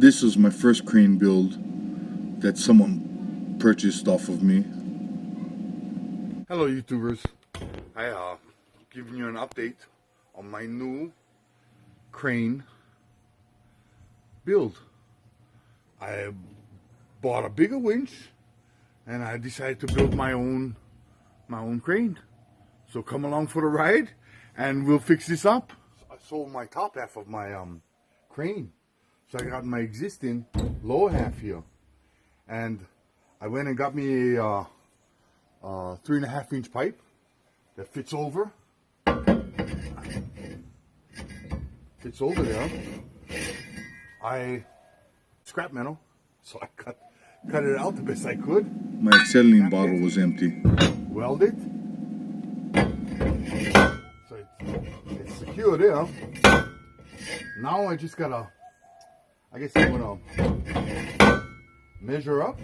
This is my first crane build that someone purchased off of me. Hello YouTubers, I giving you an update on my new crane build. I bought a bigger winch and I decided to build my own crane. So come along for the ride and we'll fix this up. I sold my top half of my crane. So I got my existing lower half here, and I went and got me a 3.5 inch pipe that fits over there. I scrap metal, so I cut it out the best I could. My acetylene bottle was empty. Welded, so it's secure there. Now I just gotta, I guess I'm gonna measure up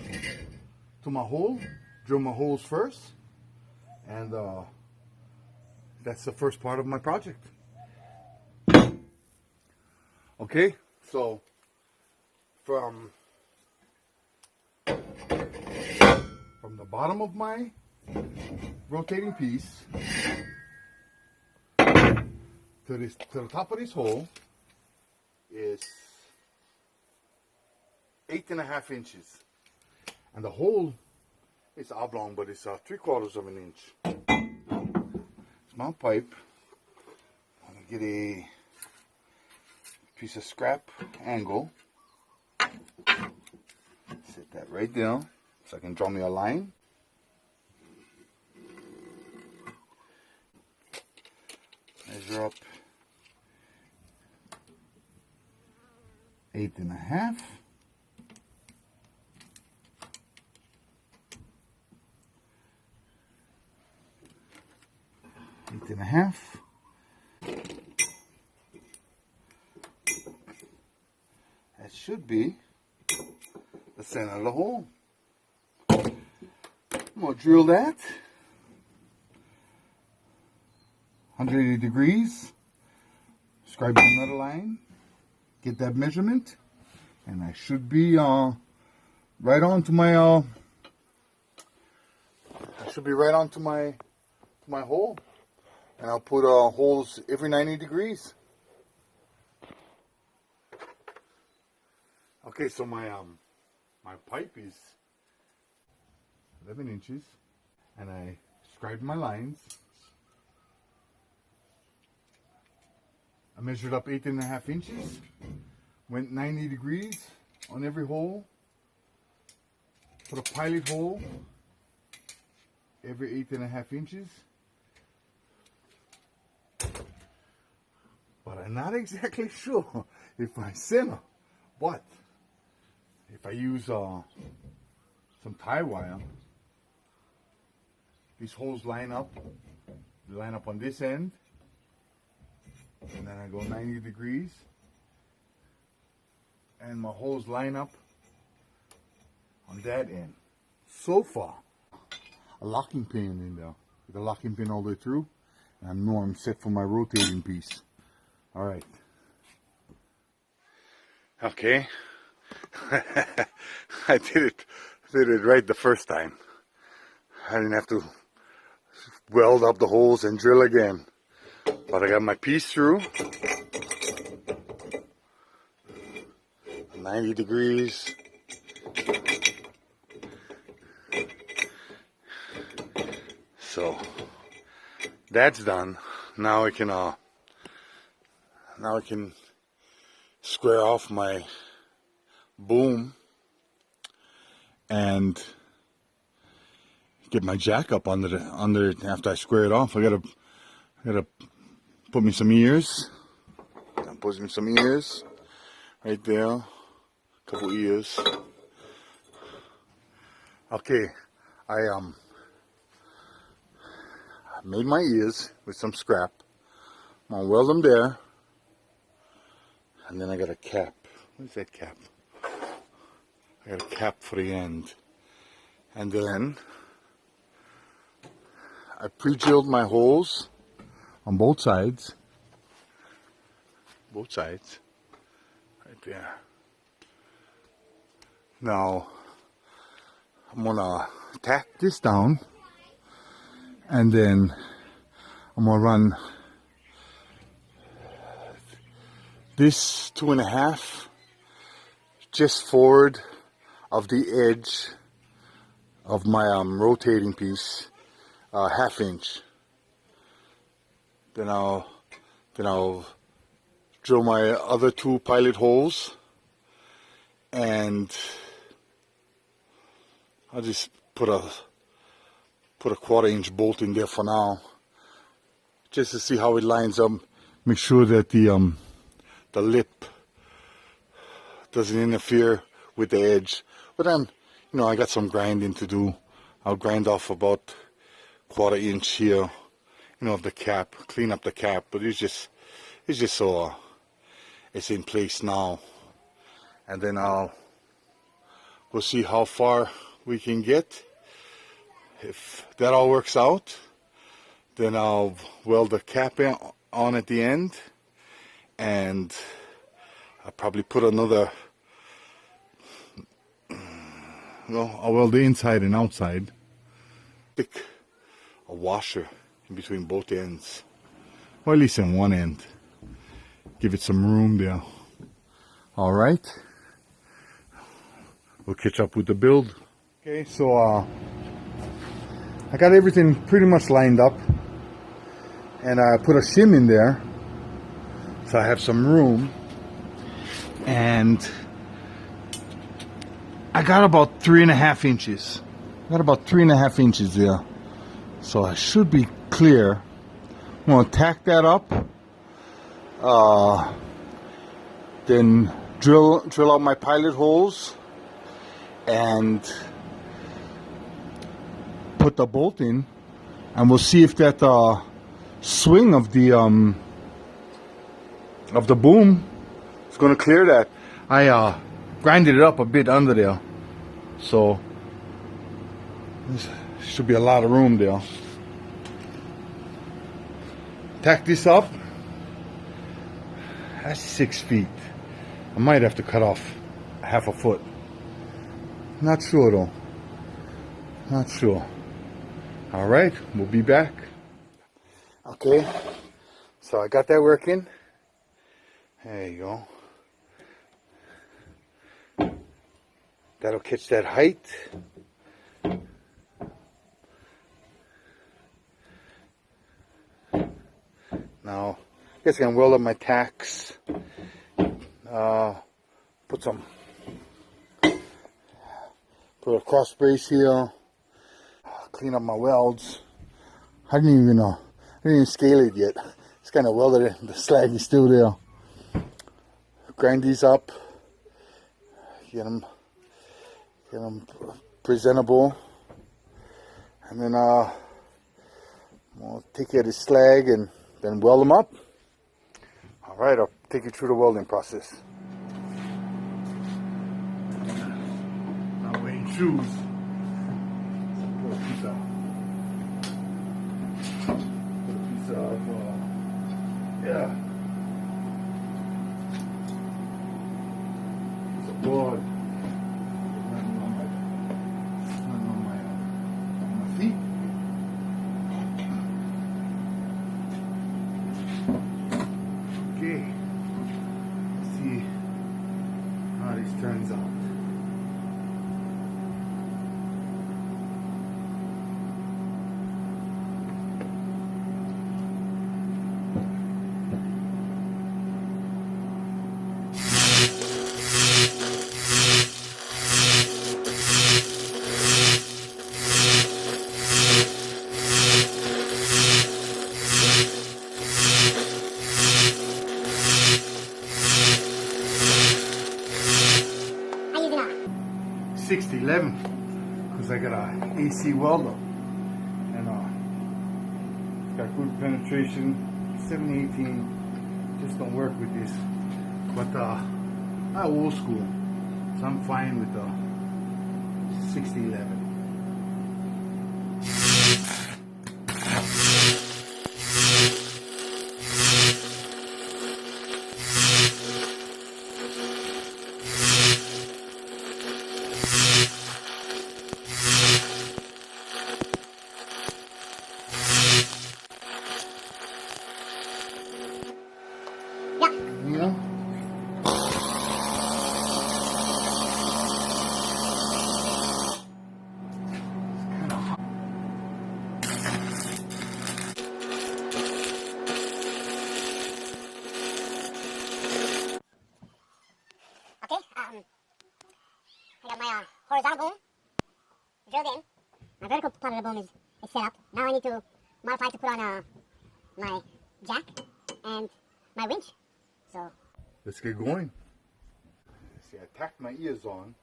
to my hole, drill my holes first, and that's the first part of my project. Okay, so from the bottom of my rotating piece to the top of this hole is 8.5 inches, and the hole is oblong, but it's 3/4 of an inch. It's my pipe. I'm gonna get a piece of scrap angle, set that right there so I can draw me a line. Measure up 8.5. That should be the center of the hole. I'm going to drill that 180 degrees, scribe another line, get that measurement, and I should be right on to my my hole. And I'll put holes every 90 degrees. Okay, so my pipe is 11 inches, and I scribed my lines. I measured up 8.5 inches, went 90 degrees on every hole, put a pilot hole every 8.5 inches. But I'm not exactly sure if I center. But if I use some tie wire, these holes line up. They line up on this end, and then I go 90 degrees, and my holes line up on that end. So far, a locking pin in there, with a locking pin all the way through, and I know I'm set for my rotating piece. All right. Okay. I did it right the first time. I didn't have to weld up the holes and drill again. But I got my piece through. 90 degrees. So that's done. Now I can square off my boom and get my jack up under it. After I square it off, I gotta put me some ears. Put me some ears right there. A couple ears. Okay, I made my ears with some scrap. I'm gonna weld them there. And then I got a cap. What is that cap? I got a cap for the end. And then I pre-drilled my holes on both sides. Right there. Now I'm gonna tack this down, and then I'm gonna run this 2.5 just forward of the edge of my rotating piece, 1/2 inch. Then I'll drill my other 2 pilot holes, and I'll just put a 1/4 inch bolt in there for now, just to see how it lines up. Make sure that the lip doesn't interfere with the edge. But then, I got some grinding to do. I'll grind off about 1/4 inch here, of the cap, clean up the cap. But it's just so it's in place now. And then I'll go see how far we can get. If that all works out, then I'll weld the cap on at the end, and I'll probably put another, I'll weld the inside and outside. Stick a washer in between both ends, or at least in one end. Give it some room there. All right, we'll catch up with the build. Okay, so I got everything pretty much lined up, and I put a shim in there so I have some room, and I got about 3.5 inches. Got about 3.5 inches there, so I should be clear. I'm gonna tack that up, then drill out my pilot holes, and put the bolt in, and we'll see if that swing of the boom is going to clear that. I grinded it up a bit under there, so there should be a lot of room there. Tack this up. That's 6 feet. I might have to cut off 1/2 foot. Not sure though. Not sure. All right, we'll be back. Okay, so I got that working. There you go. That'll catch that height. Now, I guess I can weld up my tacks. Put a cross brace here. Clean up my welds. I didn't even scale it yet. It's kind of welded it. The slag is still there. Grind these up. Get them presentable. And then I'll take care of the slag and then weld them up. All right, I'll take you through the welding process. Not wearing shoes. Put a piece of board. Landing on my feet. Okay, let's see how this turns out. I use it all. 6011 because I got a AC welder, and got good penetration. 718 just don't work with this, but I'm old school, so I'm fine with the 6011. I got my horizontal boom drilled in. My vertical part of the boom is set up. Now I need to modify to put on my jack and my winch. So let's get going. See, I tacked my ears on.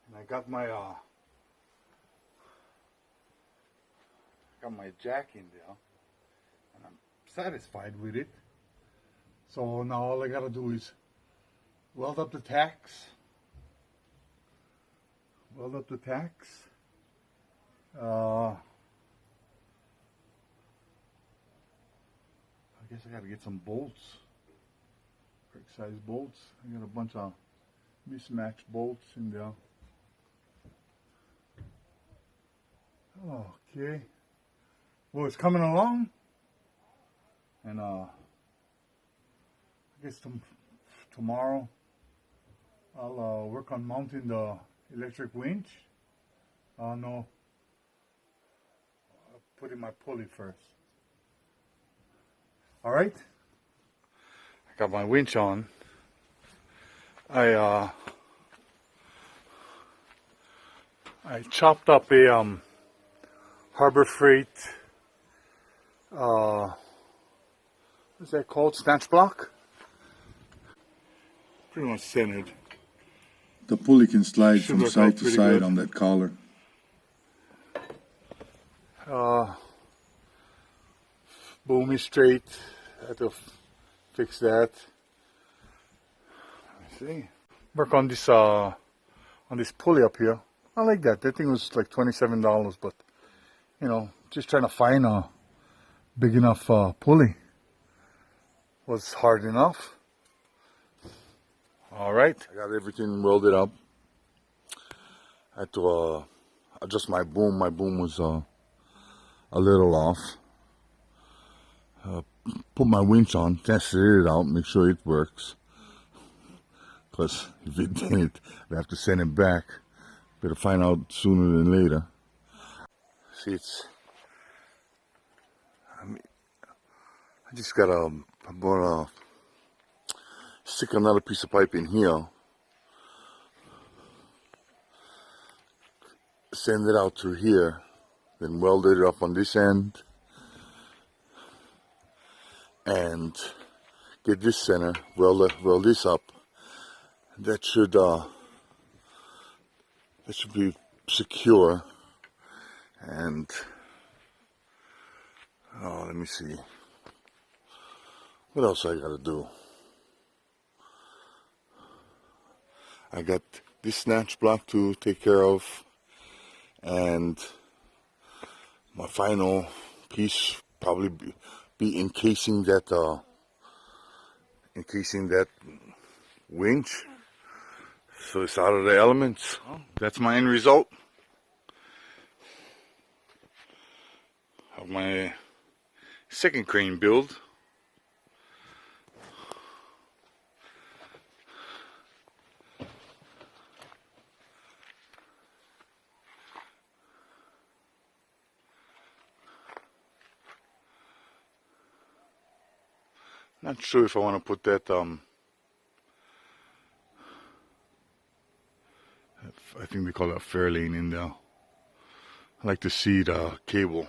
And I got my jack in there. And I'm satisfied with it. So now all I gotta do is weld up the tacks. Weld up the tacks. I guess I gotta get some bolts. Correct size bolts. I got a bunch of mismatched bolts in there. Okay. Well, it's coming along. And I guess tomorrow I'll work on mounting the electric winch. No, I'll put in my pulley first. All right. I got my winch on. I chopped up a Harbor Freight. What's that called? Snatch block. Pretty much centered. The pulley can slide Should from work side out to pretty side good. on that collar. Boom is straight. I have to fix that. Let me see. Work on this pulley up here. I like that. That thing was like $27, but you know, just trying to find a big enough pulley was hard enough. All right, I got everything welded up. I had to adjust my boom. My boom was a little off. Put my winch on, tested it out, make sure it works. Because if it didn't, I have to send it back. Better find out sooner than later. See, I just got stick another piece of pipe in here. Send it out through here. Then weld it up on this end. And get this center, weld this up. That should be secure. And let me see. What else I gotta do? I got this snatch block to take care of, and my final piece probably be encasing that winch, so it's out of the elements. That's my end result of my second crane build. Not sure if I want to put that I think they call it a Fairlane in there. I like to see the cable